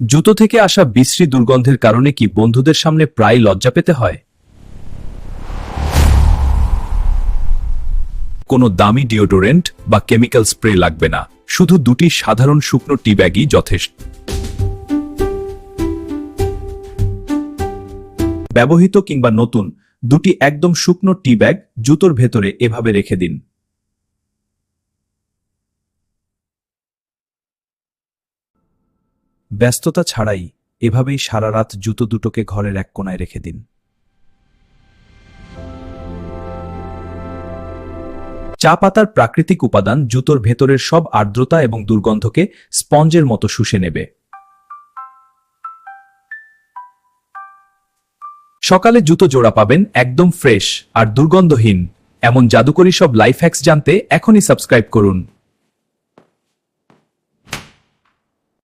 জুতো থেকে আসা বিশ্রী দুর্গন্ধের কারণে কি বন্ধুদের সামনে প্রায় লজ্জা পেতে হয়? কোনো দামি ডিওডোরেন্ট বা কেমিক্যাল স্প্রে লাগবে না, শুধু দুটি সাধারণ শুকনো টি ব্যাগই যথেষ্ট। ব্যবহৃত কিংবা নতুন দুটি একদম শুকনো টি ব্যাগ জুতোর ভেতরে এভাবে রেখে দিন। ব্যস্ততা ছাড়াই এভাবেই সারা রাত জুতো দুটোকে ঘরের এক কোণায় রেখে দিন। চা পাতার প্রাকৃতিক উপাদান জুতোর ভেতরের সব আর্দ্রতা এবং দুর্গন্ধকে স্পঞ্জের মতো শুষে নেবে। সকালে জুতো জোড়া পাবেন একদম ফ্রেশ আর দুর্গন্ধহীন। এমন জাদুকরী সব লাইফ হ্যাকস জানতে এখনই সাবস্ক্রাইব করুন।